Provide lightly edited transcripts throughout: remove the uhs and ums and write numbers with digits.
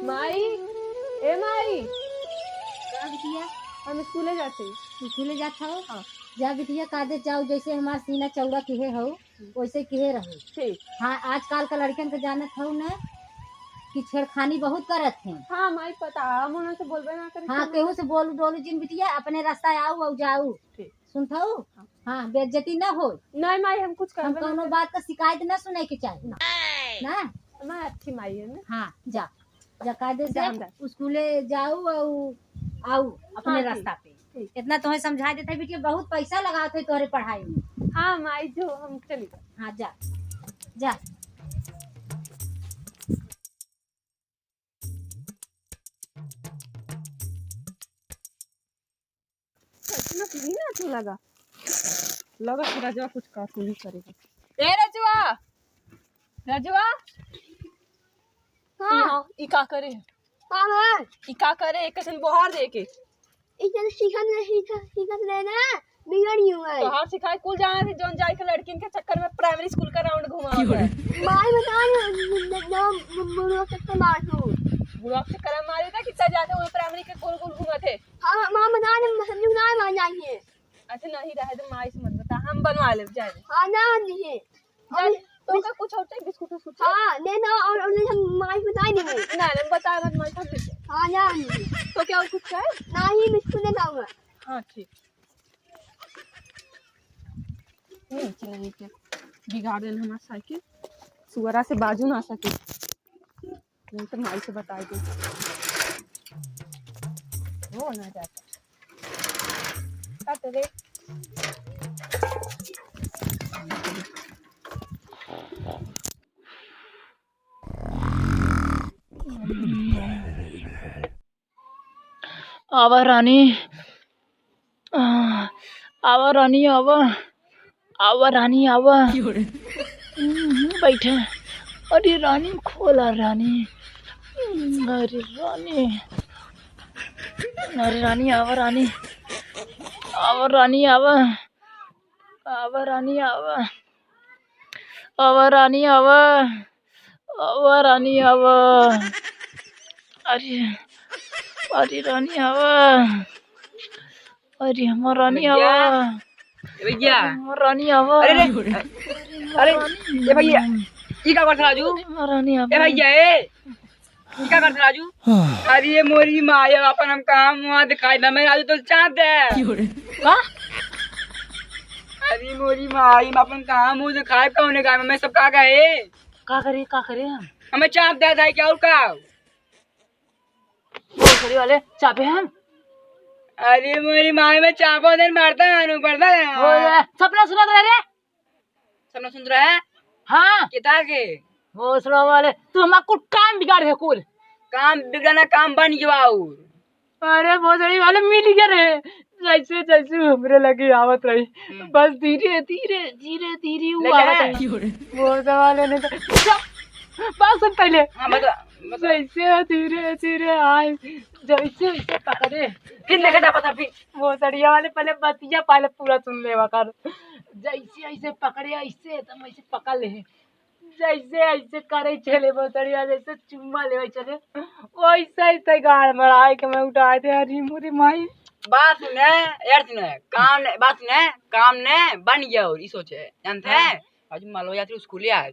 माई, ए माई, क्या बिटिया? हम स्कूले जाते। स्कूले जात हो? हाँ जा बिटिया, कादे जाओ, जैसे हमार सीना चौड़ा किहे हो वैसे किहे रहो। ठीक। हाँ, आजकल का लड़कन के जानत हो न कि छेड़खानी बहुत करत हैं। हाँ माई पता, हम उन्हें से बोलबे ना करी। हाँ, केहू से बोलू डोलू जिन बिटिया, अपने रास्ता आओ और जाऊ। ठीक। सुनत हो? हाँ, बेइज्जती न हो। नहीं माई, हम कुछ हम करबे ना कोनो करी। बात का शिकायत न सुने के चाहिए ना। माई अच्छी माई है ना। हाँ, जा जा, कायदे जा, हम से स्कूले जाऊ और आऊ अपने हाँ, रास्ता पे। ठीक। इतना तुम्हें समझा देते बिटिया, बहुत पैसा लगाते है तोहरे पढ़ाई में। हाँ माई, जो हम चली गए। हाँ, जा जा। इतना भी ना अच्छा लगा कि रजवा कुछ काटू नहीं करेगा। ए रजवा, रजवा, हाँ ई का करे? हाँ हाँ ई का करे? एक कसन बोहार दे के इधर सीखत लेना बिगड़ी हूँ मैं। तो हार सिखाए कुल जाना थी जोन जाए के लड़किन के चक्कर में प्राइमरी स्कूल का राउंड घुमाओ है। माई बता ना बुढ़ो से मारतू। बुढ़ा के करम मारे था कितना जाते वो प्राइमरी के गोल गोल घुमा थे। हाँ माँ बता ना समझ ना मान जाइए। अच्छा नहीं रहे तो माई से मत बता, हम बनवा ले जाए। हाँ ना नहीं जाए तो का कुछ होता है बिस्कुट बिस्कुट। हाँ लेना और हम माई बताई नहीं। ना ना बता मत माई सब दे। हाँ ना नहीं तो क्या और कुछ है? ना ही बिस्कुट ले जाऊंगा। हाँ ठीक। नहीं चलेगी के बिगाड़ देना हमारा साइकिल, सुअरा से बाजू ना सके। नहीं तो माई से बता दे वो ना जाता। काट दे। आवा रानी, आवा रानी, आवा आवा रानी, आवा बैठे। अरे रानी खोला रानी, अरे रानी, अरे रानी आवा रानी, आवा रानी, आवा आवा रानी, आवा आवा रानी, आवा आवा रानी, आवा। अरे अरे रानी आवा, अरे हमार रानी आवा, भैया। हमार रानी आवा। अरे अरे ये भैया ये क्या करता राजू? हमार रानी ए आवा। भैया ये क्या करता राजू? अरे ये मोरी माया अपन हम काम वहाँ दिखाई ना मैं राजू तो चाँद है। का? अरे मोरी माई में अपन काम मुँह दिखाए कौन का मैं सब का गए का करे हम? हमें चाँद दे था क्या और का? वो सरी वाले चापे हम। अरे मोरी माई में चापो दिन मारता है पड़ता वो है। सपना सुना तो रे? सपना सुन रहा है? हाँ, किता के वो सुना वाले तू हमारा कुछ काम बिगाड़ है कुल। काम बिगड़ना काम बन गया और अरे वो सरी वाले मिल गए रे, जैसे जैसे हमरे लगी आवत रही, बस धीरे धीरे धीरे धीरे वो आवत रही। वो वाले ने तो बस सुन पहले। हाँ बता जैसे धीरे धीरे आए, जैसे वैसे पकड़े, फिर लेके जा पता फिर वो सड़िया वाले पहले बतिया पहले पूरा सुन ले कर। जैसे ऐसे पकड़े ऐसे एकदम ऐसे पकड़ ले, जैसे ऐसे करे चले वो सड़िया, जैसे चुम्मा ले चले वैसे ऐसे गाड़ मराए के मैं उठाए थे। अरे मोरी माई बात सुने यार, सुने काम ने बात सुने काम ने बन गया और ये सोचे जानते हैं आज मालवा यात्री स्कूल आज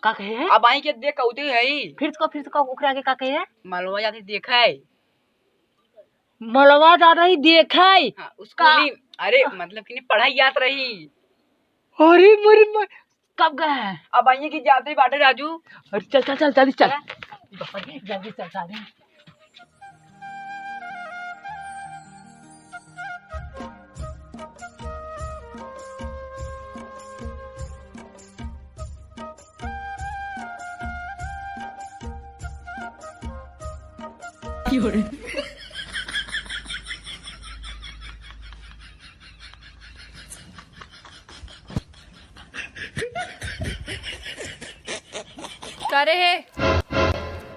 का कहे? अब आई के देख कौते है फिर को उखरा के का कहे? मालवा यात्री देखा है मलवा जा रही देखाई। हाँ, स्कूली अरे मतलब कि नहीं पढ़ाई याद रही। अरे मोरी माई कब गए? अब आई की जाते ही बाटे राजू। अरे चल चल चल जल्दी चल, जल्दी चल सारे। करे है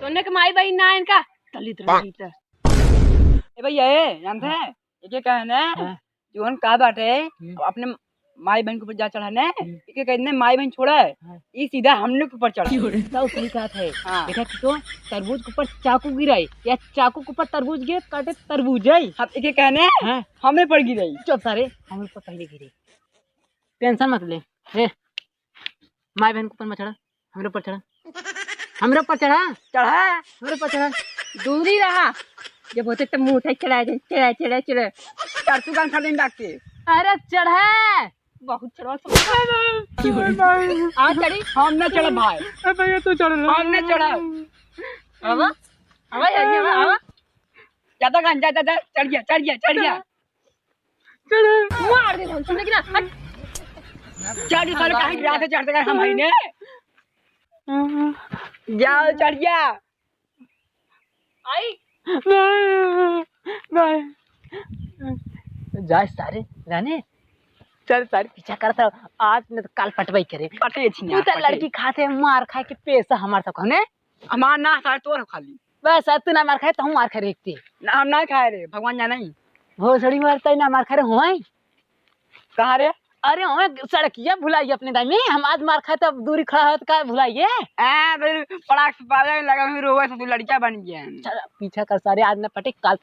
तोने के माई बहन ना इनका तलित रही था। ए भैया ये जानते हैं ये क्या कहना है जोन का बाटे अपने माई बहन के ऊपर जा चढ़ा ने इके कहने माई बहन छोड़ा है ये सीधा हम लोग के ऊपर चढ़ा तो सही बात है। हाँ देखा तो तरबूज के ऊपर चाकू गिराई या चाकू के ऊपर तरबूज गिरे काटे तरबूज है। अब इके कहने हाँ। हमें पड़ गई रही चुप सारे हम ऊपर पहले गिरे। टेंशन मत ले हे माई बहन के ऊपर मत चढ़ा हमरे ऊपर चढ़ा हमरे ऊपर चढ़ा चढ़ा हमरे ऊपर चढ़ा दूरी रहा जब होते तो मुंह उठा चढ़ा चढ़ा चढ़ा चढ़ा चढ़तू कान खाली डाकते अरे चढ़ा बहुत चढ़ा आ चढ़ी हम न चढ़ा भाई भैया तो चढ़ लो। हम न चढ़ा आवा आवा आवा आवा ज्यादा कान जा चढ़ गया मार दे कौन सुन लेकिन चढ़ साले काहे गिरा के चढ़ते गए हम भाई ने जाओ चढ़ गया आई नहीं जाए सारे जाने चल सारे पीछा करता आज न तो काल पटवाई करे पटे छी तू तो लड़की खाते मार खा के पैसा हमार तक ने हमार ना सारे तोर खाली बस तू ना मार खाए तो हम मार खा रेखते ना हम ना खाए रे भगवान जाना ही भोसड़ी मारता ना मार खा रे हुआ कहाँ रे अरे हुआ सड़किया भुलाइए अपने दाई में हम आज मार खाए तब दूरी खड़ा हो तो का भुलाइए पड़ाक से पाले लगा फिर रोवे से तू लड़कियां बन गया चल पीछा कर सारे आज न पटे काल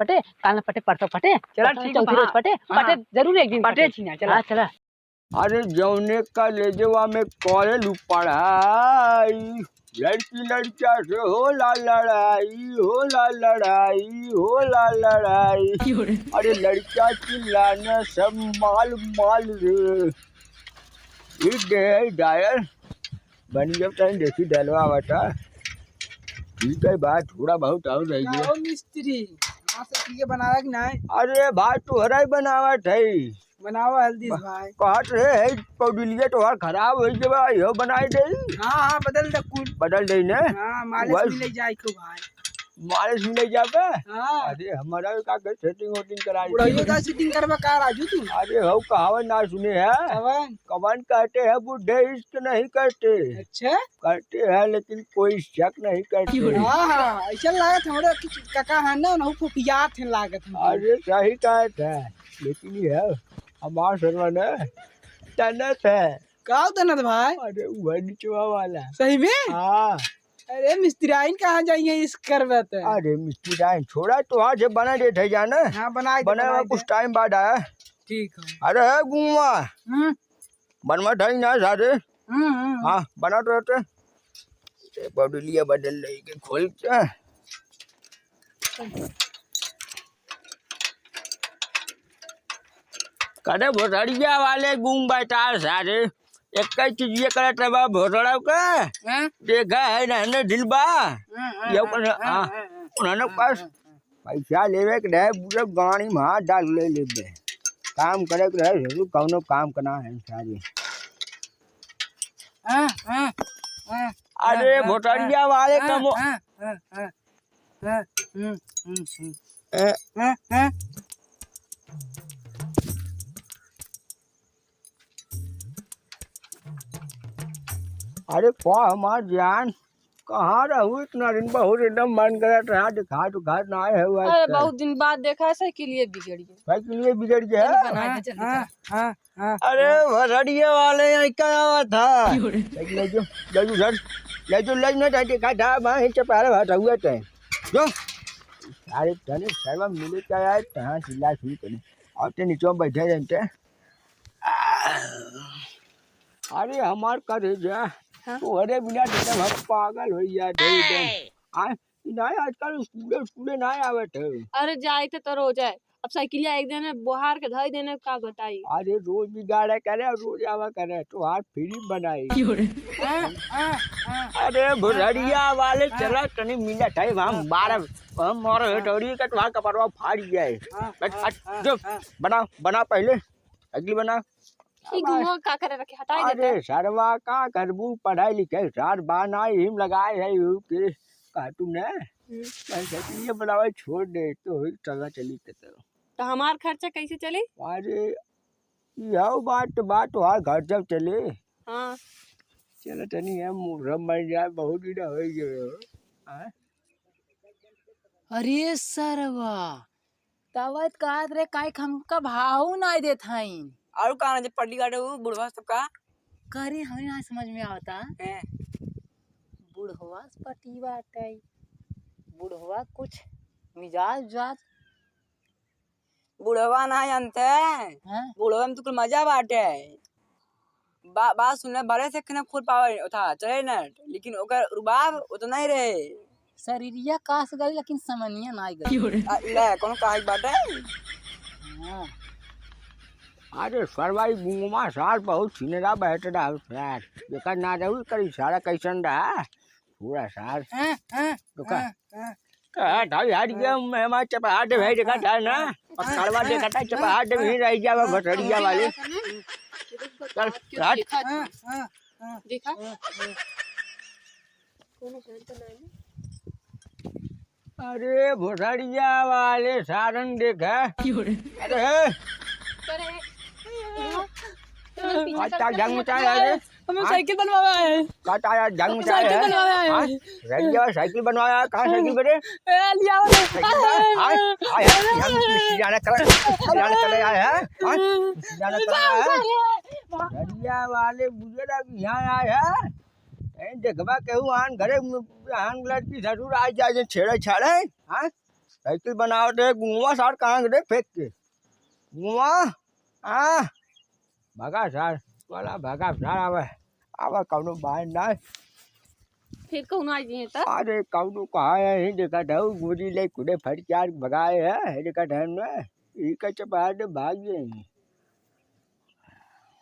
न पटे परसों पटे चला ठीक है चौथी रोज पटे पटे जरूर एक दिन पटे छी ना चला चला अरे जौने कॉलेजवा में कॉलेज पढ़ाई लड़की लड़किया से होला लड़ाई अरे लड़किया चिल्लाना सब माल रे ये दे डायल बन जब तक देखी डलवा बता ठीक है बात थोड़ा बहुत और रही है मिस्त्री बनावा कि नहीं अरे भाई तुहरा ही बनावट है बनावा हल्दी भाई कहत है पौडलिया तोहार खराब हो गया यो बनाई दे हाँ बदल दे कुल बदल दे ने हाँ मालिश मिले जाए को भाई मालिश मिले जाबे हाँ अरे हमारा का सेटिंग वोटिंग कराई बुढ़ियो का सिटिंग करवा का राजू तू अरे हो कहावत ना सुने है कवन कवन कहते हैं बुढ़े इश्क नहीं करते अच्छा करते हैं लेकिन कोई शक नहीं करते हाँ हाँ ऐसा लागत हमरे काका है ना ना फुफिया थे लागत हम अरे सही कहते हैं लेकिन ये हमारा सरवन है तनत है का तनत भाई अरे वह निचवा वाला सही में हाँ अरे मिस्त्रीन कहाँ जाइए इस करवत अरे मिस्त्री टाइम छोड़ा तो आज बना देते जाना हाँ बनाए बना हुआ कुछ टाइम बाद आया ठीक है अरे है गुमा बनवा ढाई ना सारे हाँ बना तो रहते बदलिया बदल रही के खोल के करे भोसड़िया वाले गुम बैठा सारे एक चीज करत रहा भोसड़ा के देखा है ना दिलबा ये उन्होंने पास पैसा लेवे के रहे पूरे गाड़ी में हाथ डाल ले काम करे के रहे जरूर कौनो काम करना है सारी अरे भोसड़िया वाले कमो अरे को हमार जान कहाँ रहू इतना दिन बहुत एकदम मन करत रहा दिखा तो घर ना आए हुआ अरे बहुत दिन बाद देखा है साइकिल ये बिगड़ गई भाई के लिए बिगड़ गया अरे भसड़िए वाले यहाँ क्या आवा था ले जो सर ले जो लज न टाटे का था वहाँ हिच पारे भात हुआ थे जो अरे तने सर्व मिले क्या यार तहाँ चिल्ला शुरू करे और ते नीचे बैठे रहते अरे हमार करे जा तो अरे बिना देखा हम पागल हो जाते आ नहीं आजकल स्कूले ना आवे थे अरे जाए थे तो रोज है अब साइकिलिया एक दिन बोहार के धई देने का बताई अरे रोज भी गाड़ा करे और रोज आवा करे तो हाथ फ्री बनाई अरे भुरड़िया वाले चला तनी मिनट है हम 12 हम और हटोरी का तुम्हारा कपड़वा फाड़ जाए जो बना पहले अगली बना ठीक वो का करे रखे हटाई देते अरे सरवा का करबू पढ़ाई लिखाई सार बाना हिम लगाए है के काटू ने ये बनावे छोड़ दे तो चला चली तो हमार खर्चा कैसे चले अरे यह बात हर घर जब चले हाँ चलो तनी है मुहर्रम मर जाए बहुत दिन हो गए अरे सरवा तवत कहत रे काय हमका भाव नहीं देत हईन और कहाँ जब पट्टी काटे वो बुढ़वा सबका करे हमें ना समझ में आता हैं? बुढ़वा पटी बाटे बुढ़वा कुछ मिजाज उजाज बुढ़वा ना जानते हैं बुढ़वा में तो कुछ मजा बाटे बात सुनने बड़े से खने खुद पावर था चले न लेकिन ओकर रुबाब उतना ही रहे शरीरिया कास गई लेकिन समनिया ना गई ले कौन काहे बाटे हाँ अरे सरवाई गुंगमा साल बहुत सिनेरा बैठ रहा यार देखा ना रहू करी सारा कैसन रहा पूरा साल तो का ढाई हाथ गया मैं हमारे चपहाट भाई देखा था ना पकड़वा देखा था चपहाट भी रह गया भटरिया वाले चल हट देखा अरे भटरिया वाले सारंग देखा अरे काटा जंग मचाया है हमें साइकिल बनवाया है काटा जंग मचाया साइकिल बनवाया है है रैया साइकिल बनवाया कहाँ साइकिल बने लिया हाय हाय हम जाना कर आया है जाना कर आया है रैया वाले बुजुर्ग यहाँ आया है देखबा केहू आन घरे आन लड़की जरूर आ जाए छेड़े छाड़े हाँ साइकिल बनाओ दे गुआ सार कहाँ गए फेंक के गुआ हाँ भगा सार वाला भगा सार आवे आवा कौनो बाहर ना फिर कौन आ गए त अरे कौनो कहा है ही देखा था गोली ले कुड़े फट चार भगाए है देखा था ना ये का चपा भाग गए